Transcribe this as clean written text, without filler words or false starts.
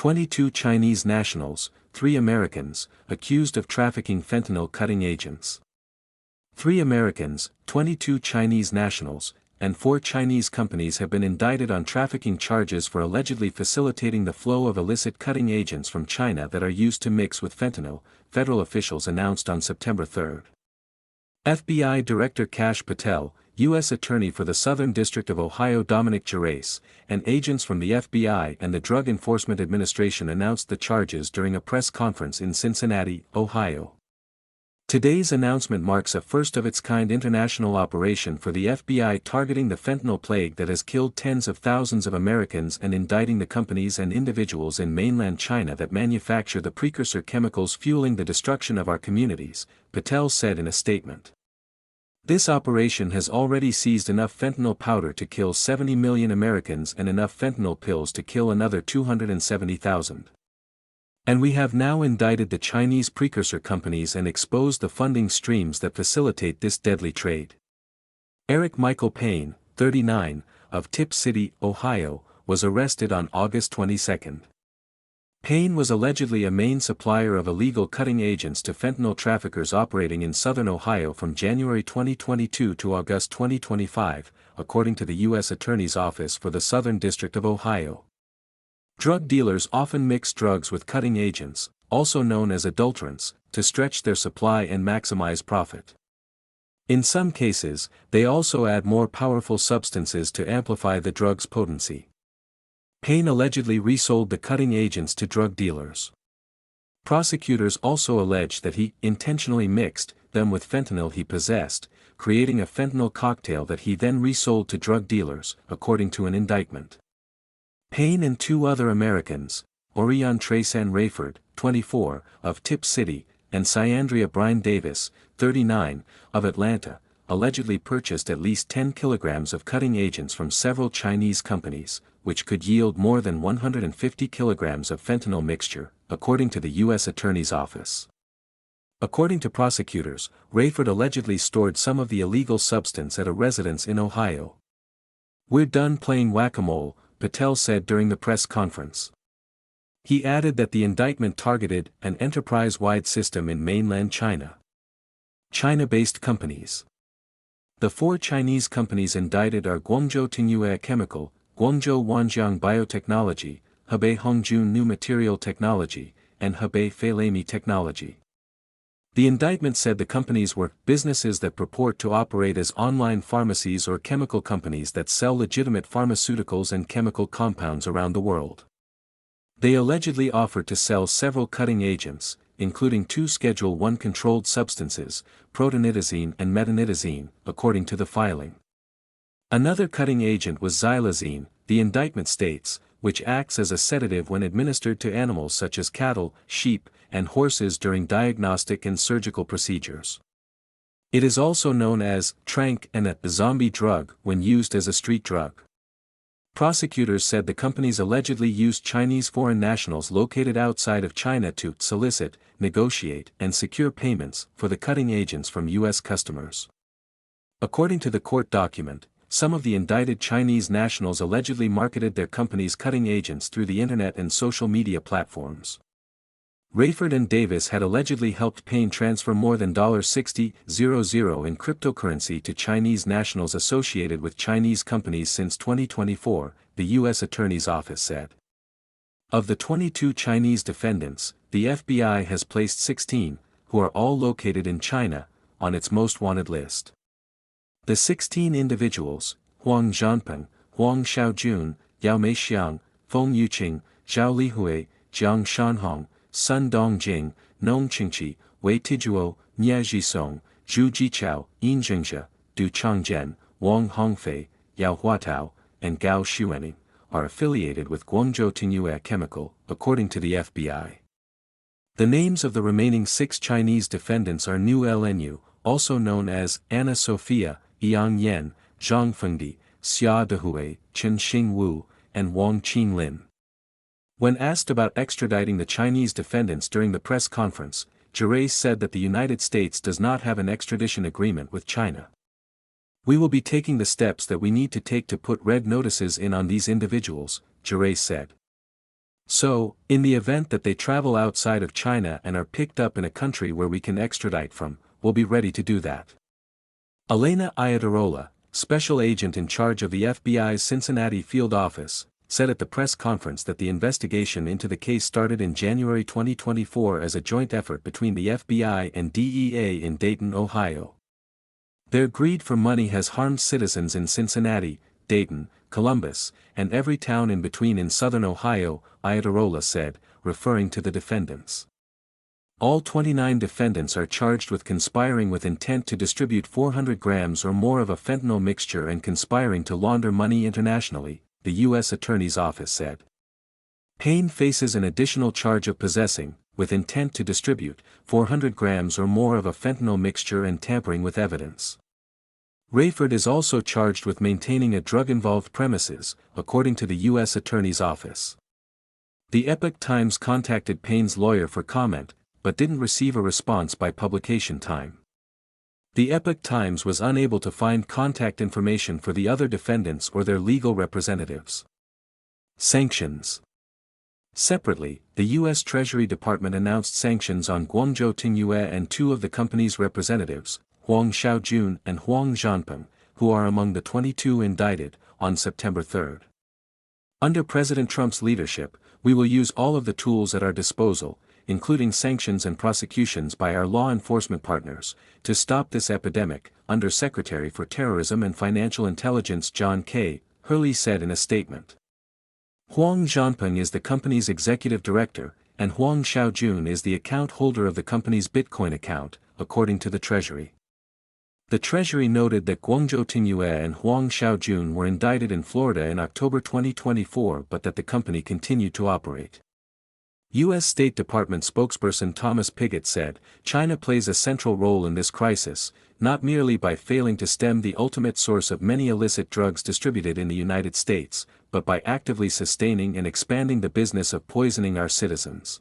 22 Chinese nationals, 3 Americans, accused of trafficking fentanyl cutting agents. 3 Americans, 22 Chinese nationals, and 4 Chinese companies have been indicted on trafficking charges for allegedly facilitating the flow of illicit cutting agents from China that are used to mix with fentanyl, federal officials announced on September 3. FBI Director Kash Patel, U.S. Attorney for the Southern District of Ohio Dominic Gerace, and agents from the FBI and the Drug Enforcement Administration announced the charges during a press conference in Cincinnati, Ohio. Today's announcement marks a first-of-its-kind international operation for the FBI targeting the fentanyl plague that has killed tens of thousands of Americans and indicting the companies and individuals in mainland China that manufacture the precursor chemicals fueling the destruction of our communities, Patel said in a statement. This operation has already seized enough fentanyl powder to kill 70 million Americans and enough fentanyl pills to kill another 270,000. And we have now indicted the Chinese precursor companies and exposed the funding streams that facilitate this deadly trade. Eric Michael Payne, 39, of Tip City, Ohio, was arrested on August 22. Payne was allegedly a main supplier of illegal cutting agents to fentanyl traffickers operating in southern Ohio from January 2022 to August 2025, according to the U.S. Attorney's Office for the Southern District of Ohio. Drug dealers often mix drugs with cutting agents, also known as adulterants, to stretch their supply and maximize profit. In some cases, they also add more powerful substances to amplify the drug's potency. Payne allegedly resold the cutting agents to drug dealers. Prosecutors also allege that he intentionally mixed them with fentanyl he possessed, creating a fentanyl cocktail that he then resold to drug dealers, according to an indictment. Payne and 2 other Americans, Orion Tresan Rayford, 24, of Tip City, and Cyandria Brine Davis, 39, of Atlanta, allegedly purchased at least 10 kilograms of cutting agents from several Chinese companies, which could yield more than 150 kilograms of fentanyl mixture, according to the U.S. Attorney's Office. According to prosecutors, Rayford allegedly stored some of the illegal substance at a residence in Ohio. "We're done playing whack-a-mole," Patel said during the press conference. He added that the indictment targeted an enterprise-wide system in mainland China. China-based companies. The 4 Chinese companies indicted are Guangzhou Tingyue Chemical, Guangzhou Wanjiang Biotechnology, Hebei Hongjun New Material Technology, and Hebei Feilemi Technology. The indictment said the companies were businesses that purport to operate as online pharmacies or chemical companies that sell legitimate pharmaceuticals and chemical compounds around the world. They allegedly offered to sell several cutting agents, including 2 Schedule I controlled substances, protonidazine and metonidazine, according to the filing. Another cutting agent was xylazine, the indictment states, which acts as a sedative when administered to animals such as cattle, sheep, and horses during diagnostic and surgical procedures. It is also known as tranq and a zombie drug when used as a street drug. Prosecutors said the companies allegedly used Chinese foreign nationals located outside of China to solicit, negotiate, and secure payments for the cutting agents from U.S. customers. According to the court document, some of the indicted Chinese nationals allegedly marketed their company's cutting agents through the internet and social media platforms. Rayford and Davis had allegedly helped Payne transfer more than $60,000 in cryptocurrency to Chinese nationals associated with Chinese companies since 2024, the U.S. Attorney's Office said. Of the 22 Chinese defendants, the FBI has placed 16, who are all located in China, on its most wanted list. The 16 individuals, Huang Zhanpeng, Huang Xiaojun, Yao Meixiang, Feng Yuqing, Zhao Lihui, Jiang Shanhong, Sun Dongjing, Nong Qingqi, Wei Tijuo, Nie Jisong, Zhu Jichao, Yin Zhengzhe, Du Changzhen, Wang Hongfei, Yao Huatao, and Gao Xuening, are affiliated with Guangzhou Tingyue Chemical, according to the FBI. The names of the remaining 6 Chinese defendants are Nu Lnu, also known as Anna Sophia, Yang Yan, Zhang Fengdi, Xia Dehui, Chen Xing Wu, and Wang Qinlin. When asked about extraditing the Chinese defendants during the press conference, Gerace said that the United States does not have an extradition agreement with China. "We will be taking the steps that we need to take to put red notices in on these individuals," Gerace said. So, in the event that they travel outside of China and are picked up in a country where we can extradite from, we'll be ready to do that. Elena Iadarola, special agent in charge of the FBI's Cincinnati field office, said at the press conference that the investigation into the case started in January 2024 as a joint effort between the FBI and DEA in Dayton, Ohio. Their greed for money has harmed citizens in Cincinnati, Dayton, Columbus, and every town in between in southern Ohio, Iadarola said, referring to the defendants. All 29 defendants are charged with conspiring with intent to distribute 400 grams or more of a fentanyl mixture and conspiring to launder money internationally, the U.S. Attorney's Office said. Payne faces an additional charge of possessing, with intent to distribute, 400 grams or more of a fentanyl mixture and tampering with evidence. Rayford is also charged with maintaining a drug-involved premises, according to the U.S. Attorney's Office. The Epoch Times contacted Payne's lawyer for comment, but didn't receive a response by publication time. The Epoch Times was unable to find contact information for the other defendants or their legal representatives. Sanctions. Separately, the U.S. Treasury Department announced sanctions on Guangzhou Tingyue and two of the company's representatives, Huang Xiaojun and Huang Zhanpeng, who are among the 22 indicted, on September 3. Under President Trump's leadership, we will use all of the tools at our disposal, including sanctions and prosecutions by our law enforcement partners, to stop this epidemic, Under Secretary for Terrorism and Financial Intelligence John K. Hurley said in a statement. Huang Zhanpeng is the company's executive director, and Huang Xiaojun is the account holder of the company's Bitcoin account, according to the Treasury. The Treasury noted that Guangzhou Tingyue and Huang Xiaojun were indicted in Florida in October 2024 but that the company continued to operate. U.S. State Department spokesperson Thomas Pigott said, China plays a central role in this crisis, not merely by failing to stem the ultimate source of many illicit drugs distributed in the United States, but by actively sustaining and expanding the business of poisoning our citizens.